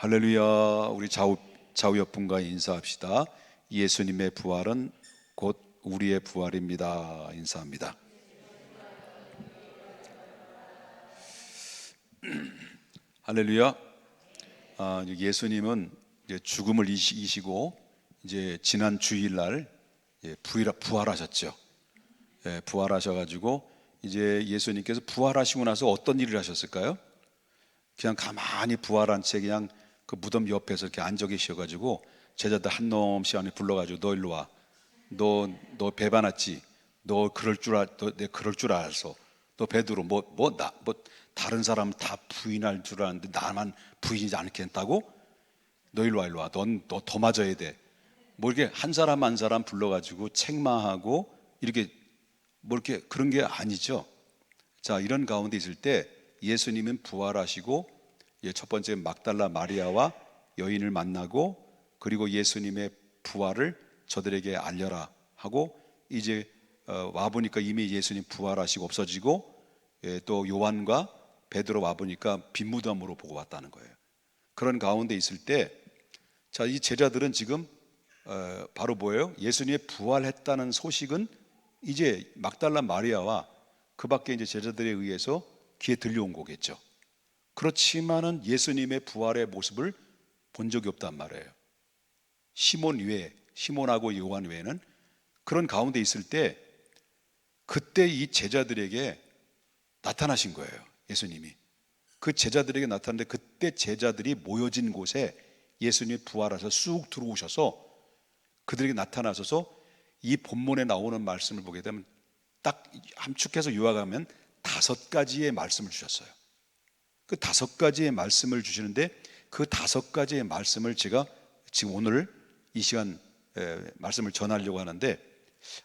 할렐루야. 우리 좌우 옆분과 인사합시다. 예수님의 부활은 곧 우리의 부활입니다. 인사합니다. 할렐루야. 예수님은 이제 죽음을 이기시고 이제 지난 주일날 부활하셨죠. 부활하셔가지고 이제 예수님께서 부활하시고 나서 어떤 일을 하셨을까요? 그냥 가만히 부활한 채 그냥 그 무덤 옆에서 이렇게 앉아 계셔가지고 제자들 한 놈씩 안에 불러가지고 너 일로 와. 너 배 받았지? 너 그럴 줄 알았어. 너 베드로 다른 사람 다 부인할 줄 알았는데 나만 부인하지 않겠다고? 너 일로 와. 너 더 맞아야 돼. 뭐 이렇게 한 사람 한 사람 불러가지고 책망하고 이렇게 이렇게 그런 게 아니죠. 자, 이런 가운데 있을 때 예수님은 부활하시고 첫 번째 막달라 마리아와 여인을 만나고 그리고 예수님의 부활을 저들에게 알려라 하고 이제 와보니까 이미 예수님 부활하시고 없어지고 또 요한과 베드로 와보니까 빈 무덤으로 보고 왔다는 거예요. 그런 가운데 있을 때 자, 이 제자들은 지금 바로 뭐예요? 예수님의 부활했다는 소식은 이제 막달라 마리아와 그 밖에 이제 제자들에 의해서 귀에 들려온 거겠죠. 그렇지만은 예수님의 부활의 모습을 본 적이 없단 말이에요. 시몬하고 요한 외에는. 그런 가운데 있을 때 그때 이 제자들에게 나타나신 거예요. 예수님이 그 제자들에게 나타났는데 그때 제자들이 모여진 곳에 예수님이 부활하셔서 쑥 들어오셔서 그들에게 나타나셔서 이 본문에 나오는 말씀을 보게 되면 딱 함축해서 요약하면 5가지의 말씀을 주셨어요. 그 5가지의 말씀을 주시는데 그 5가지의 말씀을 제가 지금 오늘 이 시간 말씀을 전하려고 하는데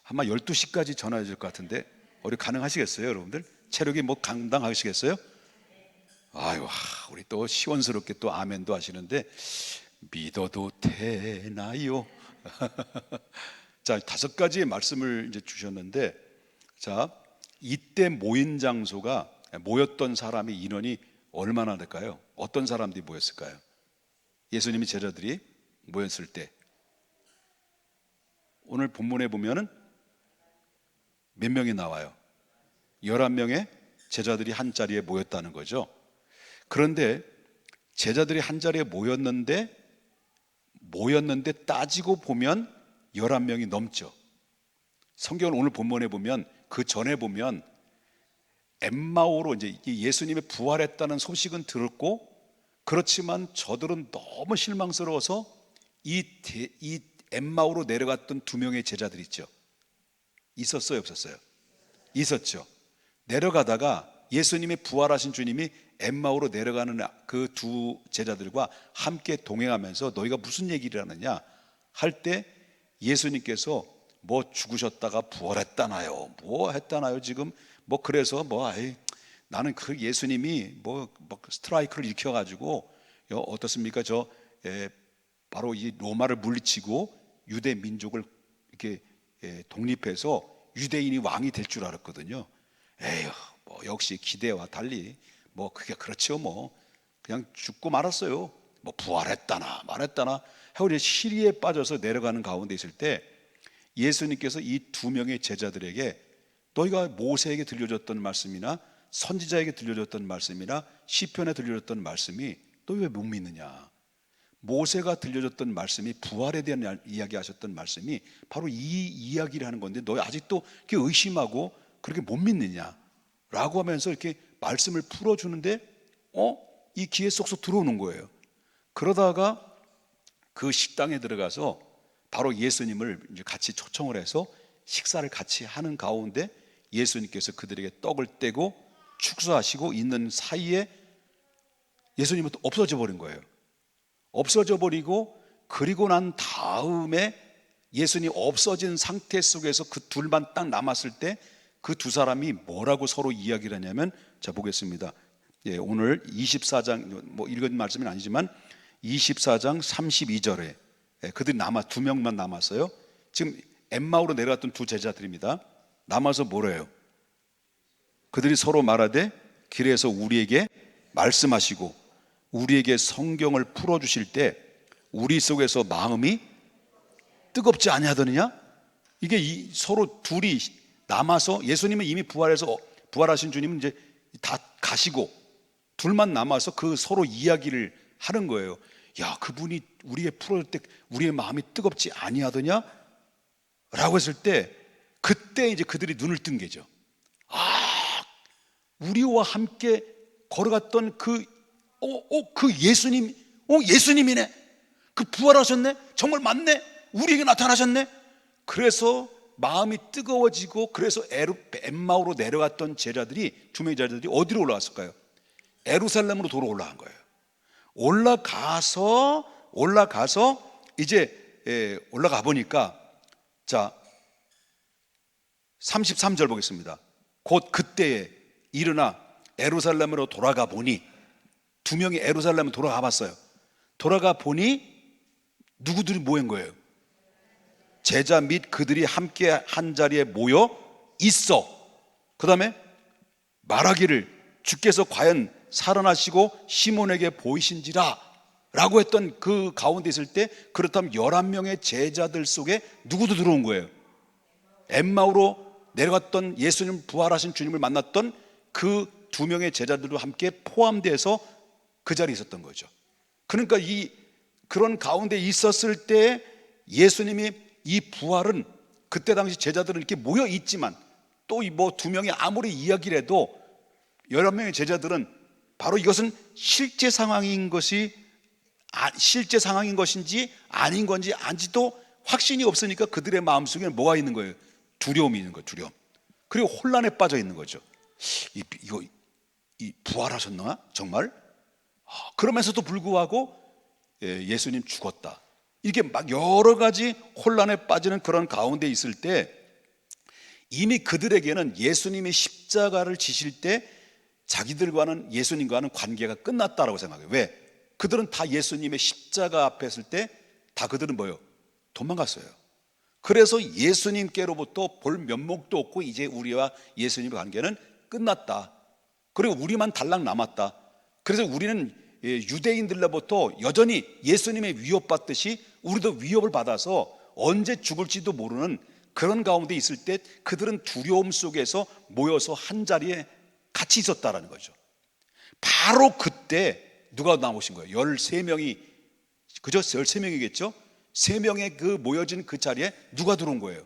아마 12시까지 전해야 될 것 같은데 우리 가능하시겠어요? 여러분들 체력이 감당하시겠어요? 아유, 우리 또 시원스럽게 또 아멘도 하시는데 믿어도 되나요? 자, 5가지의 말씀을 이제 주셨는데 자, 이때 모였던 사람의 인원이 얼마나 될까요? 어떤 사람들이 모였을까요? 예수님의 제자들이 모였을 때 오늘 본문에 보면은 몇 명이 나와요? 11명의 제자들이 한 자리에 모였다는 거죠. 그런데 제자들이 한 자리에 모였는데 따지고 보면 11명이 넘죠. 성경을 오늘 본문에 보면 그 전에 보면 엠마오로 이제 예수님의 부활했다는 소식은 들었고 그렇지만 저들은 너무 실망스러워서 이 엠마오로 내려갔던 2명의 제자들 있죠. 있었어요, 없었어요? 있었죠. 내려가다가 예수님이 부활하신 주님이 엠마오로 내려가는 그 2 제자들과 함께 동행하면서 너희가 무슨 얘기를 하느냐 할 때 예수님께서 뭐 죽으셨다가 부활했다나요? 뭐 했다나요? 지금 그래서 나는 그 예수님이 스트라이크를 일으켜가지고 어떻습니까? 바로 이 로마를 물리치고 유대 민족을 이렇게 독립해서 유대인이 왕이 될 줄 알았거든요. 에휴, 역시 기대와 달리 그게 그렇죠. 그냥 죽고 말았어요. 부활했다나 말했다나 하고 시리에 빠져서 내려가는 가운데 있을 때 예수님께서 이 2명의 제자들에게 너희가 모세에게 들려줬던 말씀이나 선지자에게 들려줬던 말씀이나 시편에 들려줬던 말씀이 너 왜 못 믿느냐? 모세가 들려줬던 말씀이 부활에 대한 이야기 하셨던 말씀이 바로 이 이야기를 하는 건데 너 아직도 이렇게 의심하고 그렇게 못 믿느냐? 라고 하면서 이렇게 말씀을 풀어주는데 이 귀에 쏙쏙 들어오는 거예요. 그러다가 그 식당에 들어가서 바로 예수님을 이제 같이 초청을 해서 식사를 같이 하는 가운데 예수님께서 그들에게 떡을 떼고 축사하시고 있는 사이에 예수님은 또 없어져 버린 거예요. 없어져 버리고 그리고 난 다음에 예수님이 없어진 상태 속에서 그 둘만 딱 남았을 때 그 2 사람이 뭐라고 서로 이야기를 하냐면 자 보겠습니다. 오늘 24장 읽은 말씀은 아니지만 24장 32절에 그들이 2명만 남았어요. 지금 엠마오로 내려갔던 2 제자들입니다. 남아서 뭐래요? 그들이 서로 말하되 길에서 우리에게 말씀하시고 우리에게 성경을 풀어주실 때 우리 속에서 마음이 뜨겁지 아니하더느냐? 이게 서로 둘이 남아서, 예수님은 이미 부활해서 부활하신 주님은 이제 다 가시고 둘만 남아서 그 서로 이야기를 하는 거예요. 야, 그분이 우리의 풀어줄 때 우리의 마음이 뜨겁지 아니하더냐? 라고 했을 때 그때 이제 그들이 눈을 뜬 게죠. 우리와 함께 걸어갔던 그 예수님, 예수님이네. 그 부활하셨네. 정말 맞네. 우리에게 나타나셨네. 그래서 마음이 뜨거워지고, 그래서 엠마오로 내려갔던 제자들이, 두 명의 제자들이 어디로 올라갔을까요? 예루살렘으로 도로 올라간 거예요. 올라가서 이제 올라가 보니까, 자 33절 보겠습니다. 곧 그때에 일어나 예루살렘으로 돌아가 보니, 두 명이 예루살렘으로 돌아가 봤어요. 돌아가 보니 누구들이 모인 거예요? 제자 및 그들이 함께 한 자리에 모여 있어. 그 다음에 말하기를 주께서 과연 살아나시고 시몬에게 보이신지라 라고 했던 그 가운데 있을 때, 그렇다면 11명의 제자들 속에 누구도 들어온 거예요? 엠마오로 내려갔던 예수님, 부활하신 주님을 만났던 그 두 명의 제자들도 함께 포함돼서 그 자리에 있었던 거죠. 그러니까 그런 가운데 있었을 때 예수님이 이 부활은, 그때 당시 제자들은 이렇게 모여 있지만 또 뭐 두 명이 아무리 이야기를 해도 11명의 제자들은 바로 이것은 실제 상황인 것인지 아닌 건지 아직도 확신이 없으니까 그들의 마음속에는 뭐가 있는 거예요? 두려움이 있는 거예요. 두려움. 그리고 혼란에 빠져 있는 거죠. 이거 부활하셨나? 정말? 그러면서도 불구하고 예수님 죽었다. 이게 막 여러 가지 혼란에 빠지는 그런 가운데 있을 때, 이미 그들에게는 예수님이 십자가를 지실 때 자기들과는, 예수님과는 관계가 끝났다라고 생각해요. 왜? 그들은 다 예수님의 십자가 앞에 있을 때 다 그들은 뭐예요? 도망갔어요. 그래서 예수님께로부터 볼 면목도 없고 이제 우리와 예수님의 관계는 끝났다. 그리고 우리만 달랑 남았다. 그래서 우리는 유대인들로부터 여전히 예수님의 위협받듯이 우리도 위협을 받아서 언제 죽을지도 모르는 그런 가운데 있을 때 그들은 두려움 속에서 모여서 한 자리에 같이 있었다라는 거죠. 바로 그때 누가 나오신 거예요? 13명이, 그죠? 13명이겠죠? 3명의 그 모여진 그 자리에 누가 들어온 거예요?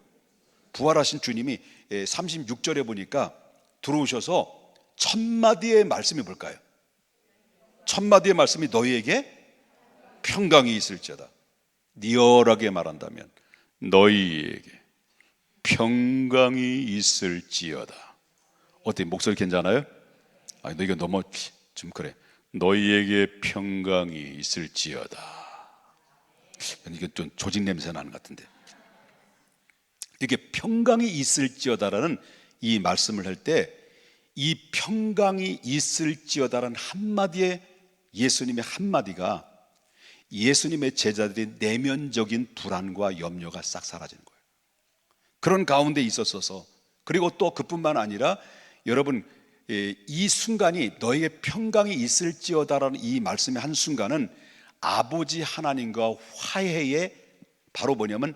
부활하신 주님이 36절에 보니까 들어오셔서 첫 마디의 말씀이 뭘까요? 첫 마디의 말씀이 너희에게 평강이 있을지어다. 리얼하게 말한다면 너희에게 평강이 있을지어다. 어때? 목소리 괜찮아요? 너 이거 너무 좀 그래. 너희에게 평강이 있을지어다. 이게 좀 조직 냄새 나는 것 같은데, 이게 평강이 있을지어다라는 이 말씀을 할 때, 이 평강이 있을지어다라는 한마디의, 예수님의 한마디가 예수님의 제자들의 내면적인 불안과 염려가 싹 사라지는 거예요. 그런 가운데 있었어서, 그리고 또 그뿐만 아니라 여러분, 이 순간이 너에게 평강이 있을지어다라는 이 말씀의 한 순간은 아버지 하나님과 화해의, 바로 뭐냐면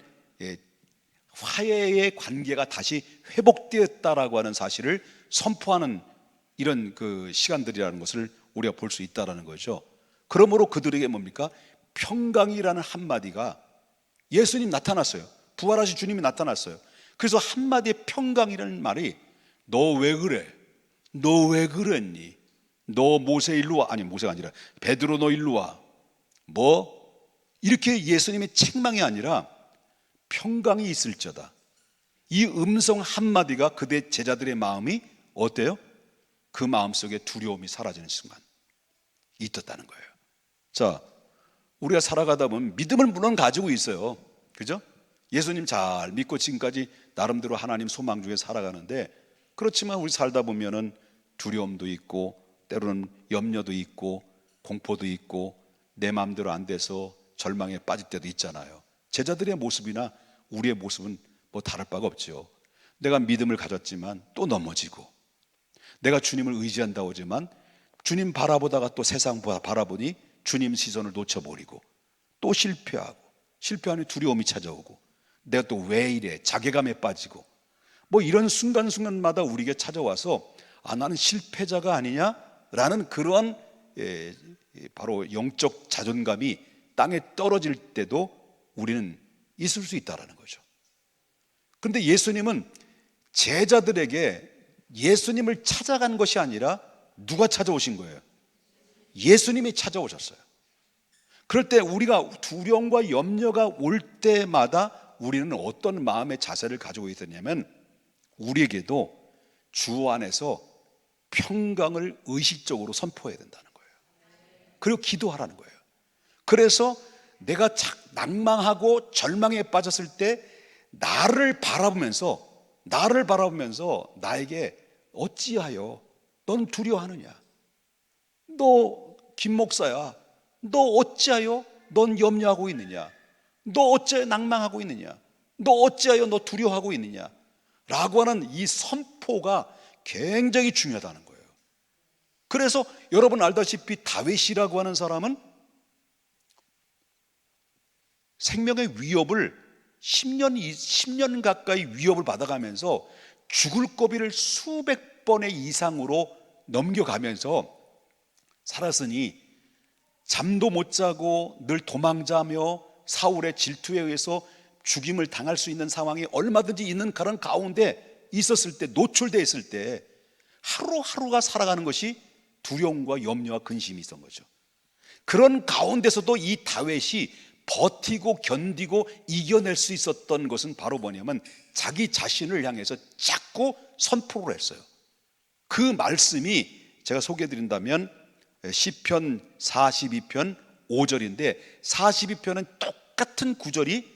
화해의 관계가 다시 회복되었다라고 하는 사실을 선포하는 이런 그 시간들이라는 것을 우리가 볼 수 있다라는 거죠. 그러므로 그들에게 뭡니까? 평강이라는 한마디가, 예수님 나타났어요. 부활하신 주님이 나타났어요. 그래서 한마디의 평강이라는 말이, 너 왜 그래? 너 왜 그랬니? 너 모세 일로 와. 아니, 모세가 아니라 베드로 너 일로 와. 뭐 이렇게 예수님의 책망이 아니라 평강이 있을지어다. 이 음성 한마디가 그대 제자들의 마음이 어때요? 그 마음속에 두려움이 사라지는 순간 있었다는 거예요. 자, 우리가 살아가다 보면 믿음을 물론 가지고 있어요. 그죠? 예수님 잘 믿고 지금까지 나름대로 하나님 소망 중에 살아가는데, 그렇지만 우리 살다 보면은 두려움도 있고 때로는 염려도 있고 공포도 있고 내 마음대로 안 돼서 절망에 빠질 때도 있잖아요. 제자들의 모습이나 우리의 모습은 뭐 다를 바가 없죠. 내가 믿음을 가졌지만 또 넘어지고, 내가 주님을 의지한다고 하지만 주님 바라보다가 또 세상 바라보니 주님 시선을 놓쳐버리고 또 실패하니 두려움이 찾아오고 내가 또 왜 이래 자괴감에 빠지고 뭐 이런 순간순간마다 우리에게 찾아와서 나는 실패자가 아니냐라는 그러한 바로 영적 자존감이 땅에 떨어질 때도 우리는 있을 수 있다는 거죠. 그런데 예수님은 제자들에게 예수님을 찾아간 것이 아니라 누가 찾아오신 거예요? 예수님이 찾아오셨어요. 그럴 때 우리가 두려움과 염려가 올 때마다 우리는 어떤 마음의 자세를 가지고 있었냐면 우리에게도 주 안에서 평강을 의식적으로 선포해야 된다는 거예요. 그리고 기도하라는 거예요. 그래서 내가 낭망하고 절망에 빠졌을 때 나를 바라보면서 나에게 어찌하여 넌 두려워하느냐? 너 김 목사야, 너 어찌하여 넌 염려하고 있느냐? 너 어찌하여 낭망하고 있느냐? 너 어찌하여 너 두려워하고 있느냐? 라고 하는 이 선포가 굉장히 중요하다는 거예요. 그래서 여러분 알다시피 다윗이라고 하는 사람은 생명의 위협을 10년 가까이 위협을 받아가면서 죽을 고비를 수백 번의 이상으로 넘겨가면서 살았으니 잠도 못 자고 늘 도망자며 사울의 질투에 의해서 죽임을 당할 수 있는 상황이 얼마든지 있는 그런 가운데 있었을 때, 노출되어 있을 때 하루하루가 살아가는 것이 두려움과 염려와 근심이 있었던 거죠. 그런 가운데서도 이 다윗이 버티고 견디고 이겨낼 수 있었던 것은 바로 뭐냐면 자기 자신을 향해서 자꾸 선포를 했어요. 그 말씀이 제가 소개해드린다면 시편 42편 5절인데 42편은 똑같은 구절이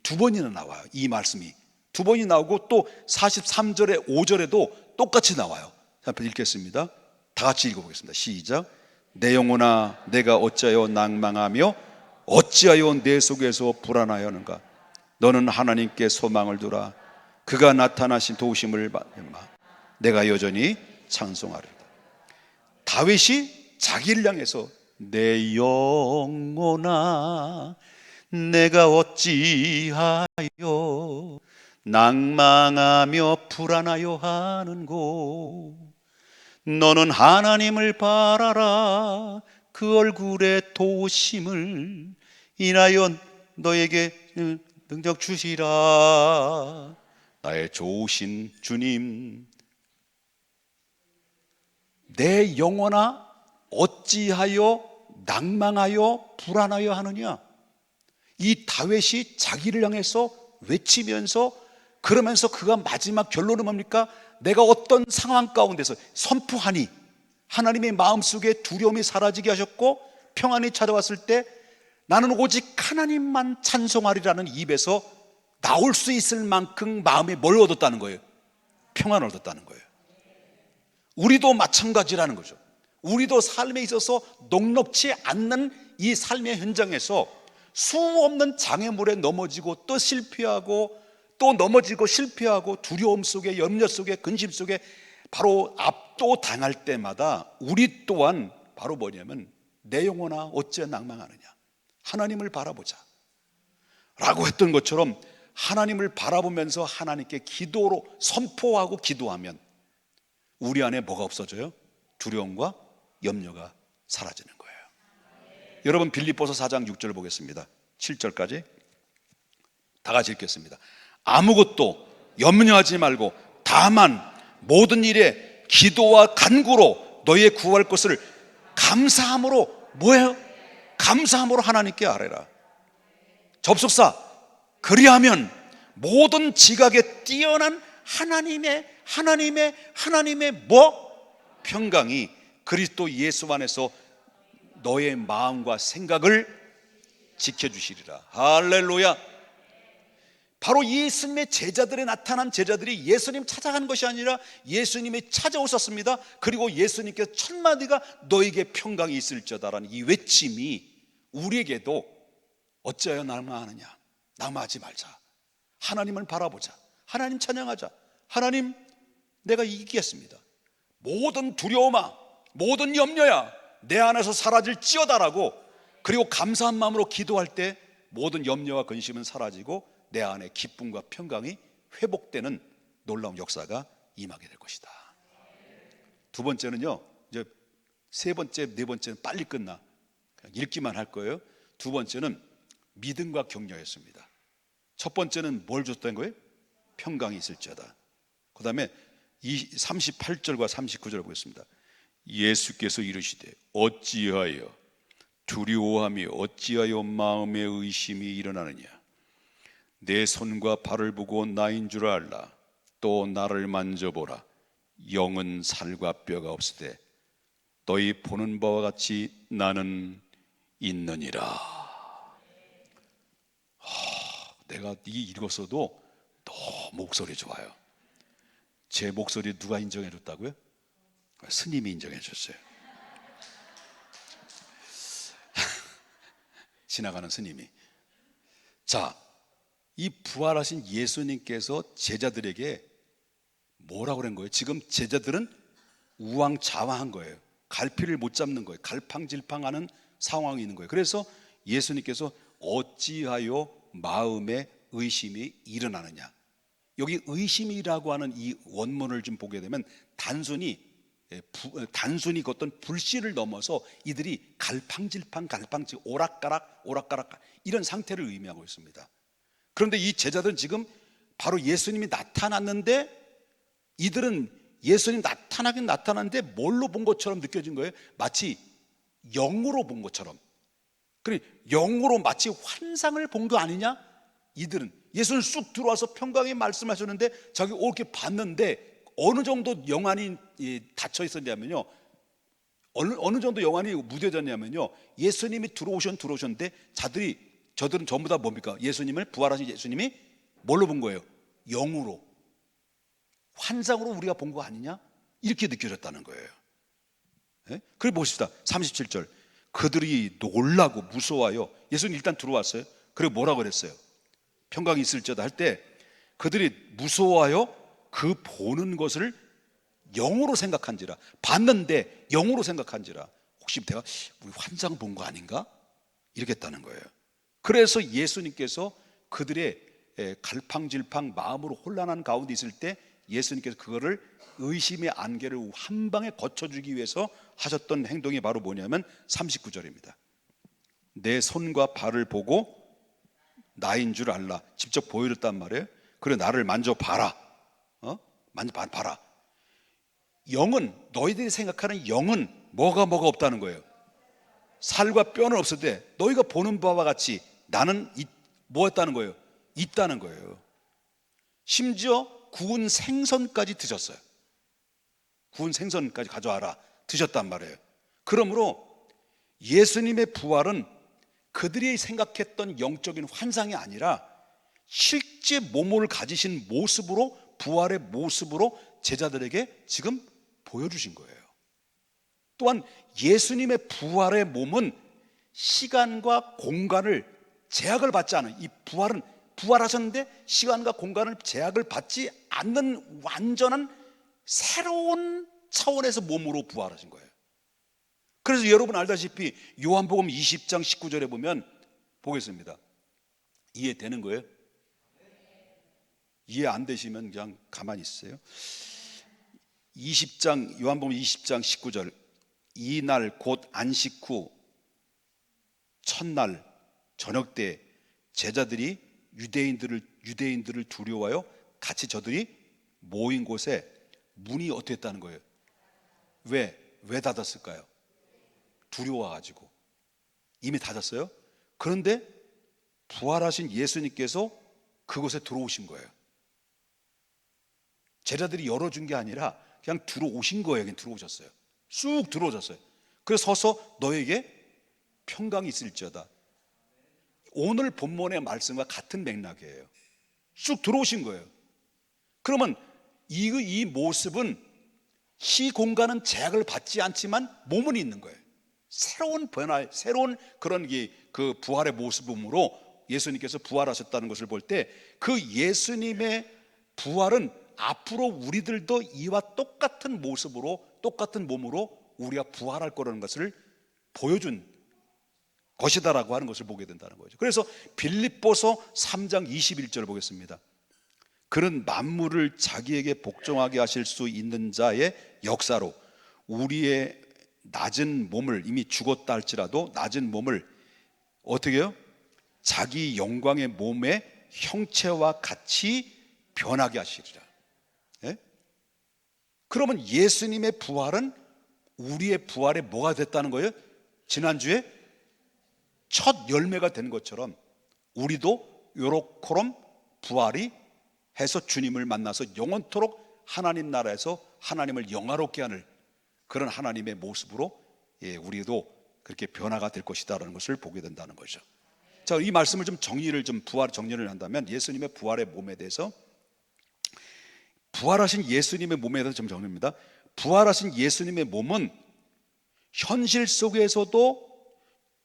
두 번이나 나와요. 이 말씀이 두 번이 나오고 또 43절에 5절에도 똑같이 나와요. 한번 읽겠습니다. 다 같이 읽어보겠습니다. 시작. 내 영혼아 내가 어찌하여 낭망하며 어찌하여 내 속에서 불안하여 하는가? 너는 하나님께 소망을 두라. 그가 나타나신 도우심을 받으마. 내가 여전히 찬송하리라. 다윗이 자기를 향해서 내 영혼아 내가 어찌하여 낭망하며 불안하여 하는고? 너는 하나님을 바라라. 그 얼굴의 도우심을 인하여 너에게 능력 주시라. 나의 좋으신 주님, 내 영혼아 어찌하여 낭망하여 불안하여 하느냐? 이 다윗이 자기를 향해서 외치면서 그러면서 그가 마지막 결론은 뭡니까? 내가 어떤 상황 가운데서 선포하니 하나님의 마음속에 두려움이 사라지게 하셨고 평안이 찾아왔을 때 나는 오직 하나님만 찬송하리라는 입에서 나올 수 있을 만큼 마음에 뭘 얻었다는 거예요? 평안을 얻었다는 거예요. 우리도 마찬가지라는 거죠. 우리도 삶에 있어서 녹록지 않는 이 삶의 현장에서 수 없는 장애물에 넘어지고 또 실패하고 또 넘어지고 실패하고 두려움 속에 염려 속에 근심 속에 바로 압도당할 때마다 우리 또한 바로 뭐냐면 내 영혼아 어찌 낭망하느냐? 하나님을 바라보자 라고 했던 것처럼 하나님을 바라보면서 하나님께 기도로 선포하고 기도하면 우리 안에 뭐가 없어져요? 두려움과 염려가 사라지는 거예요. 여러분 빌립보서 4장 6절 보겠습니다. 7절까지 다 같이 읽겠습니다. 아무것도 염려하지 말고 다만 모든 일에 기도와 간구로 너희의 구할 것을 감사함으로 뭐예요? 감사함으로 하나님께 아뢰라. 접속사 그리하면 모든 지각에 뛰어난 하나님의 뭐? 평강이 그리스도 예수 안에서 너의 마음과 생각을 지켜주시리라. 할렐루야. 바로 예수님의 제자들에 나타난 제자들이 예수님 찾아간 것이 아니라 예수님이 찾아오셨습니다. 그리고 예수님께서 첫 마디가 너에게 평강이 있을지어다라는 이 외침이 우리에게도 어찌하여 낭망하느냐? 낭망하지 말자. 하나님을 바라보자. 하나님 찬양하자. 하나님 내가 이기겠습니다. 모든 두려움아, 모든 염려야 내 안에서 사라질지어다라고, 그리고 감사한 마음으로 기도할 때 모든 염려와 근심은 사라지고 내 안에 기쁨과 평강이 회복되는 놀라운 역사가 임하게 될 것이다. 두 번째는요, 이제 세 번째, 네 번째는 빨리 끝나, 그냥 읽기만 할 거예요. 두 번째는 믿음과 격려였습니다. 첫 번째는 뭘 줬다는 거예요? 평강이 있을지어다. 그 다음에 38절과 39절을 보겠습니다. 예수께서 이르시되 어찌하여 두려워하며 어찌하여 마음에 의심이 일어나느냐. 내 손과 발을 보고 나인 줄 알라. 또 나를 만져보라. 영은 살과 뼈가 없으되 너희 보는 바와 같이 나는 있느니라. 내가 이 읽었어도 너무 목소리 좋아요. 제 목소리 누가 인정해 줬다고요? 스님이 인정해 줬어요. 지나가는 스님이. 자, 이 부활하신 예수님께서 제자들에게 뭐라고 그런 거예요? 지금 제자들은 우왕좌왕한 거예요. 갈피를 못 잡는 거예요. 갈팡질팡하는 상황이 있는 거예요. 그래서 예수님께서 어찌하여 마음에 의심이 일어나느냐. 여기 의심이라고 하는 이 원문을 좀 보게 되면 단순히 그 어떤 불씨를 넘어서 이들이 갈팡질팡 오락가락 이런 상태를 의미하고 있습니다. 그런데 이 제자들은 지금 바로 예수님이 나타났는데, 이들은 예수님 나타나긴 나타났는데 뭘로 본 것처럼 느껴진 거예요? 마치 영으로 본 것처럼. 그래, 영으로 마치 환상을 본 거 아니냐? 이들은 예수님 쑥 들어와서 평강의 말씀하셨는데 자기 이렇게 봤는데 어느 정도 영안이 닫혀 있었냐면요, 어느 정도 영안이 무뎌졌냐면요, 예수님이 들어오셨는데 저들은 전부 다 뭡니까? 예수님을, 부활하신 예수님이 뭘로 본 거예요? 영으로, 환상으로 우리가 본 거 아니냐? 이렇게 느껴졌다는 거예요. 네? 그래 보십시다. 37절. 그들이 놀라고 무서워하여, 예수님 일단 들어왔어요. 그리고 뭐라고 그랬어요? 평강이 있을지어다 할 때 그들이 무서워하여 그 보는 것을 영으로 생각한지라. 봤는데 영으로 생각한지라. 혹시 내가 우리 환상 본 거 아닌가? 이렇게 했다는 거예요. 그래서 예수님께서 그들의 갈팡질팡 마음으로 혼란한 가운데 있을 때 예수님께서 그거를 의심의 안개를 한 방에 거쳐주기 위해서 하셨던 행동이 바로 뭐냐면 39절입니다. 내 손과 발을 보고 나인 줄 알라. 직접 보여줬단 말이에요. 그래, 나를 만져봐라. 만져봐라. 영은, 너희들이 생각하는 영은 뭐가 없다는 거예요. 살과 뼈는 없을 때 너희가 보는 바와 같이 나는 뭐였다는 거예요? 있다는 거예요. 심지어 구운 생선까지 드셨어요. 구운 생선까지 가져와라 드셨단 말이에요. 그러므로 예수님의 부활은 그들이 생각했던 영적인 환상이 아니라 실제 몸을 가지신 모습으로, 부활의 모습으로 제자들에게 지금 보여주신 거예요. 또한 예수님의 부활의 몸은 시간과 공간을 제약을 받지 않은, 이 부활은 부활하셨는데 시간과 공간을 제약을 받지 않는 완전한 새로운 차원에서 몸으로 부활하신 거예요. 그래서 여러분 알다시피 요한복음 20장 19절에 보면, 보겠습니다. 이해되는 거예요? 이해 안 되시면 그냥 가만히 있으세요. 요한복음 20장 19절. 이날 곧 안식 후 첫날 저녁 때 제자들이 유대인들을 두려워하여 같이 저들이 모인 곳에 문이 어떻게 했다는 거예요? 왜 닫았을까요? 두려워가지고. 이미 닫았어요. 그런데 부활하신 예수님께서 그곳에 들어오신 거예요. 제자들이 열어준 게 아니라 그냥 들어오신 거예요. 그냥 들어오셨어요. 쑥 들어오셨어요. 그래서 서서 너에게 평강이 있을지어다. 오늘 본문의 말씀과 같은 맥락이에요. 쑥 들어오신 거예요. 그러면 이 모습은 시 공간은 제약을 받지 않지만 몸은 있는 거예요. 새로운 변화, 새로운 그런 그 부활의 모습으로 예수님께서 부활하셨다는 것을 볼 때 그 예수님의 부활은 앞으로 우리들도 이와 똑같은 모습으로 똑같은 몸으로 우리가 부활할 거라는 것을 보여준 것이다라고 하는 것을 보게 된다는 거죠. 그래서 빌립보서 3장 21절 보겠습니다. 그는 만물을 자기에게 복종하게 하실 수 있는 자의 역사로 우리의 낮은 몸을, 이미 죽었다 할지라도 낮은 몸을 어떻게 해요? 자기 영광의 몸의 형체와 같이 변하게 하시리라. 예? 그러면 예수님의 부활은 우리의 부활에 뭐가 됐다는 거예요? 지난주에 첫 열매가 된 것처럼 우리도 요렇게럼 부활이 해서 주님을 만나서 영원토록 하나님 나라에서 하나님을 영화롭게 하는 그런 하나님의 모습으로 우리도 그렇게 변화가 될 것이다라는 것을 보게 된다는 거죠. 자, 이 말씀을 부활 정리를 한다면 예수님의 부활의 몸에 대해서, 부활하신 예수님의 몸에 대해서 좀 정리합니다. 부활하신 예수님의 몸은 현실 속에서도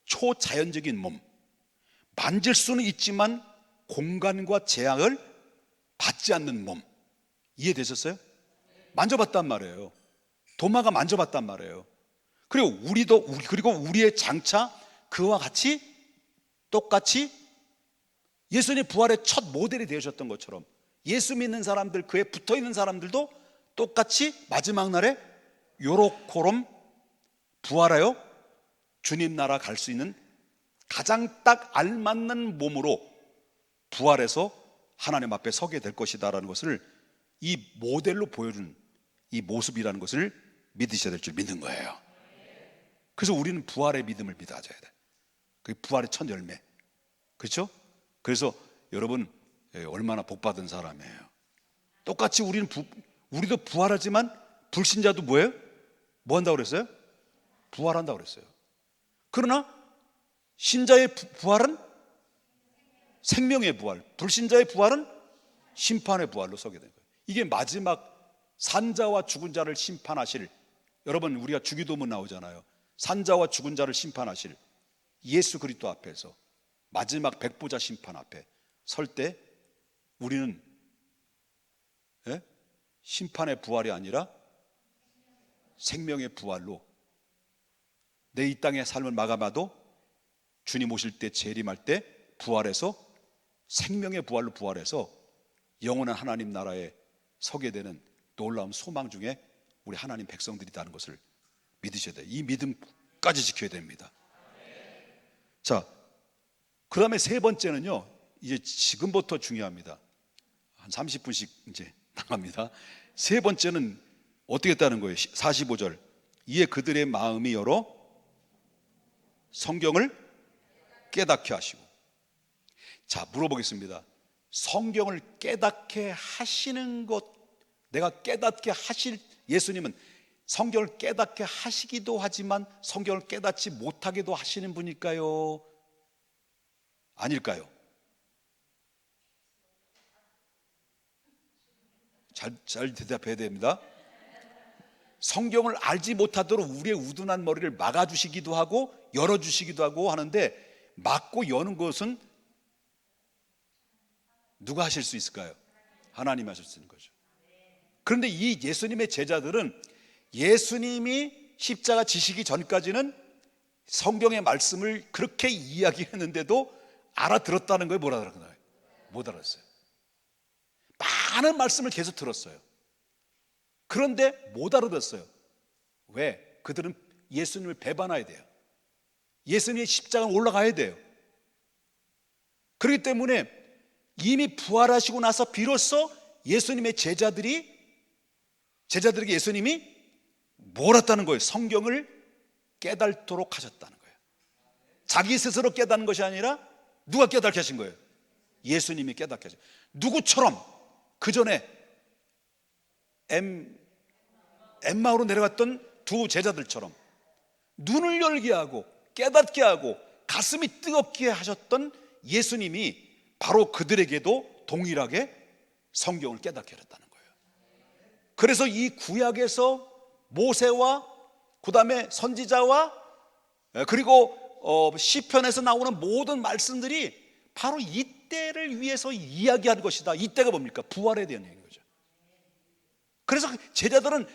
초자연적인 몸, 만질 수는 있지만 공간과 제약을 받지 않는 몸. 이해되셨어요? 만져봤단 말이에요. 도마가 만져봤단 말이에요. 그리고 우리의 장차 그와 같이 똑같이 예수님 부활의 첫 모델이 되셨던 것처럼 예수 믿는 사람들, 그에 붙어 있는 사람들도 똑같이 마지막 날에 요렇게럼 부활하여 주님 나라 갈 수 있는 가장 딱 알맞는 몸으로 부활해서 하나님 앞에 서게 될 것이다라는 것을 이 모델로 보여준 이 모습이라는 것을 믿으셔야 될 줄 믿는 거예요. 그래서 우리는 부활의 믿음을 믿어야 돼. 그게 부활의 첫 열매. 그렇죠? 그래서 여러분 얼마나 복받은 사람이에요. 똑같이 우리도 부활하지만 불신자도 뭐예요? 뭐 한다고 그랬어요? 부활한다고 그랬어요. 그러나 신자의 부활은 생명의 부활, 불신자의 부활은 심판의 부활로 서게 된 거예요. 이게 마지막 산자와 죽은 자를 심판하실, 여러분 우리가 주기도문 나오잖아요. 산자와 죽은 자를 심판하실 예수 그리스도 앞에서 마지막 백보자 심판 앞에 설 때 우리는 심판의 부활이 아니라 생명의 부활로 내 이 땅의 삶을 마감하도 주님 오실 때 재림할 때 부활해서 생명의 부활로 부활해서 영원한 하나님 나라에 서게 되는 놀라운 소망 중에 우리 하나님 백성들이라는 것을 믿으셔야 돼요. 이 믿음까지 지켜야 됩니다. 자, 그 다음에 세 번째는요, 이제 지금부터 중요합니다. 한 30분씩 이제 나갑니다. 세 번째는 어떻게 했다는 거예요? 45절. 이에 그들의 마음이 열어 성경을 깨닫게 하시고. 자, 물어보겠습니다. 성경을 깨닫게 하시는 것, 내가 깨닫게 하실 예수님은 성경을 깨닫게 하시기도 하지만 성경을 깨닫지 못하게도 하시는 분일까요? 아닐까요? 잘 대답해야 됩니다. 성경을 알지 못하도록 우리의 우둔한 머리를 막아주시기도 하고 열어주시기도 하고 하는데, 막고 여는 것은 누가 하실 수 있을까요? 하나님이 하실 수 있는 거죠. 그런데 이 예수님의 제자들은 예수님이 십자가 지시기 전까지는 성경의 말씀을 그렇게 이야기했는데도 알아들었다는 거예요? 못 알아들었나요? 못 알았어요. 많은 말씀을 계속 들었어요. 그런데 못 알아들었어요. 왜? 그들은 예수님을 배반해야 돼요. 예수님의 십자가에 올라가야 돼요. 그렇기 때문에 이미 부활하시고 나서 비로소 예수님의 제자들에게 예수님이 뭘 했다는 거예요? 성경을 깨닫도록 하셨다는 거예요. 자기 스스로 깨닫는 것이 아니라 누가 깨닫게 하신 거예요? 예수님이 깨닫게 하신 거예요. 누구처럼 그 전에 엠마오로 내려갔던 두 제자들처럼 눈을 열게 하고 깨닫게 하고 가슴이 뜨겁게 하셨던 예수님이 바로 그들에게도 동일하게 성경을 깨닫게 하셨다는 거예요. 그래서 이 구약에서 모세와 그 다음에 선지자와 그리고 시편에서 나오는 모든 말씀들이 바로 이때를 위해서 이야기하는 것이다. 이때가 뭡니까? 부활에 대한 얘기인 거죠. 그래서 제자들은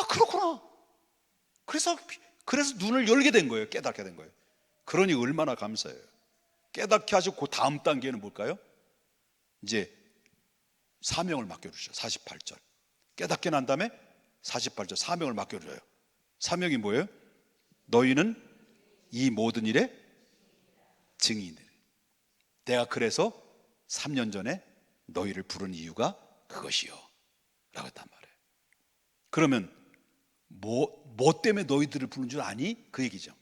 그렇구나. 그래서 눈을 열게 된 거예요. 깨닫게 된 거예요. 그러니 얼마나 감사해요. 깨닫게 하시고 그 다음 단계는 뭘까요? 이제 사명을 맡겨주죠. 48절 깨닫게 난 다음에 48절 사명을 맡겨줘요. 사명이 뭐예요? 너희는 이 모든 일의 증인이래. 내가 그래서 3년 전에 너희를 부른 이유가 그것이요 라고 했단 말이에요. 그러면 뭐 때문에 너희들을 부른 줄 아니? 그 얘기죠.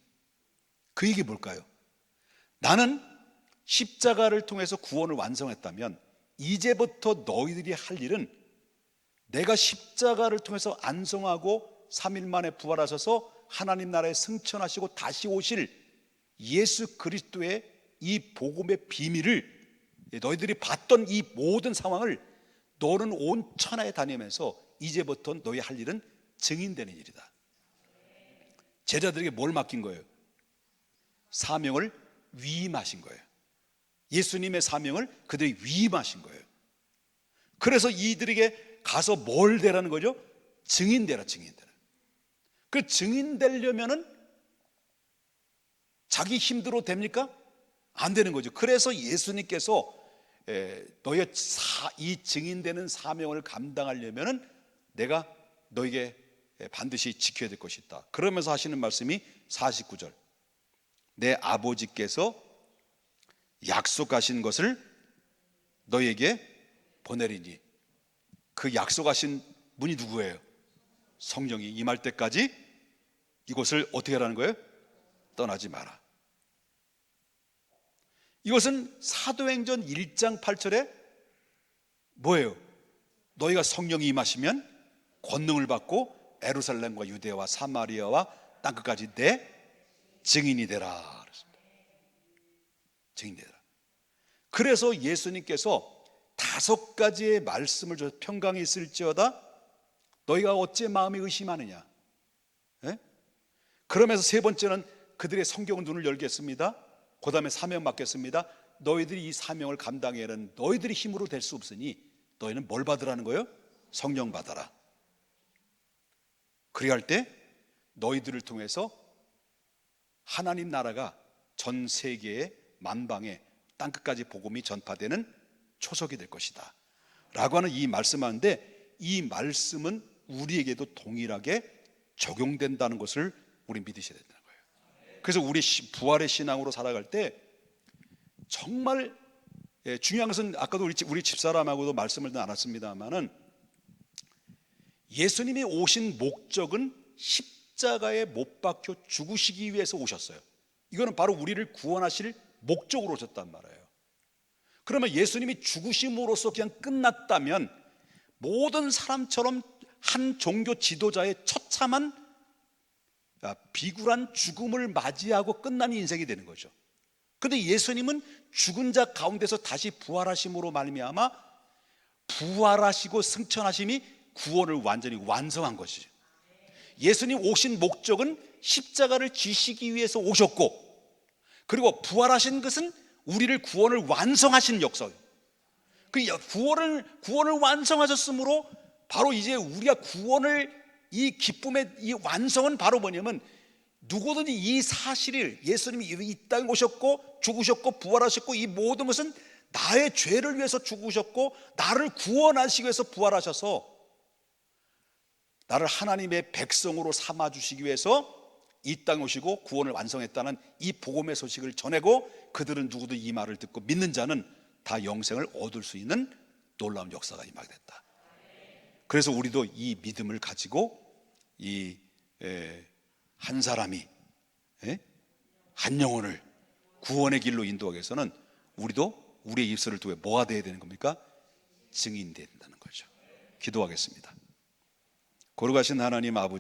그 얘기 뭘까요? 나는 십자가를 통해서 구원을 완성했다면 이제부터 너희들이 할 일은 내가 십자가를 통해서 안성하고 3일 만에 부활하셔서 하나님 나라에 승천하시고 다시 오실 예수 그리스도의 이 복음의 비밀을 너희들이 봤던 이 모든 상황을 너는 온 천하에 다니면서 이제부터 너희 할 일은 증인되는 일이다. 제자들에게 뭘 맡긴 거예요? 사명을 위임하신 거예요. 예수님의 사명을 그들이 위임하신 거예요. 그래서 이들에게 가서 뭘 되라는 거죠? 증인되라, 증인되라. 그 증인되려면은 자기 힘대로 됩니까? 안 되는 거죠. 그래서 예수님께서 너희의 이 증인되는 사명을 감당하려면은 내가 너에게 반드시 지켜야 될 것이 있다. 그러면서 하시는 말씀이 49절 내 아버지께서 약속하신 것을 너희에게 보내리니. 그 약속하신 분이 누구예요? 성령이 임할 때까지 이곳을 어떻게 하라는 거예요? 떠나지 마라. 이것은 사도행전 1장 8절에 뭐예요? 너희가 성령이 임하시면 권능을 받고 예루살렘과 유대와 사마리아와 땅끝까지 내 증인이 되라. 증인이 되라. 그래서 예수님께서 5가지의 말씀을 줘서 평강이 있을지어다 너희가 어째 마음에 의심하느냐. 그러면서 3번째는 그들의 성경 눈을 열겠습니다. 그 다음에 사명 맡겠습니다. 너희들이 이 사명을 감당해야는 너희들이 힘으로 될 수 없으니 너희는 뭘 받으라는 거예요? 성령 받아라. 그래야 할 때 너희들을 통해서 하나님 나라가 전 세계의 만방에 땅끝까지 복음이 전파되는 초석이 될 것이다 라고 하는 이 말씀하는데, 이 말씀은 우리에게도 동일하게 적용된다는 것을 우리 믿으셔야 된다는 거예요. 그래서 우리 부활의 신앙으로 살아갈 때 정말 중요한 것은 아까도 우리 집사람하고도 말씀을 나눴습니다만은 예수님이 오신 목적은 십자가에 못 박혀 죽으시기 위해서 오셨어요. 이거는 바로 우리를 구원하실 목적으로 오셨단 말이에요. 그러면 예수님이 죽으심으로써 그냥 끝났다면 모든 사람처럼 한 종교 지도자의 처참한 비굴한 죽음을 맞이하고 끝나는 인생이 되는 거죠. 그런데 예수님은 죽은 자 가운데서 다시 부활하심으로 말미암아 부활하시고 승천하심이 구원을 완전히 완성한 것이죠. 예수님 오신 목적은 십자가를 지시기 위해서 오셨고, 그리고 부활하신 것은 우리를 구원을 완성하신 역사예요. 그 구원을 완성하셨으므로 바로 이제 우리가 구원을, 이 기쁨의 이 완성은 바로 뭐냐면 누구든지 이 사실을, 예수님이 이 땅에 오셨고 죽으셨고 부활하셨고 이 모든 것은 나의 죄를 위해서 죽으셨고 나를 구원하시기 위해서 부활하셔서 나를 하나님의 백성으로 삼아주시기 위해서 이 땅에 오시고 구원을 완성했다는 이 복음의 소식을 전하고, 그들은 누구도 이 말을 듣고 믿는 자는 다 영생을 얻을 수 있는 놀라운 역사가 임하게 됐다. 그래서 우리도 이 믿음을 가지고 이 한 사람이 한 영혼을 구원의 길로 인도하기 위해서는 우리도 우리의 입술을 통해 뭐가 돼야 되는 겁니까? 증인돼야 된다는 거죠. 기도하겠습니다. 거룩하신 하나님 아버지,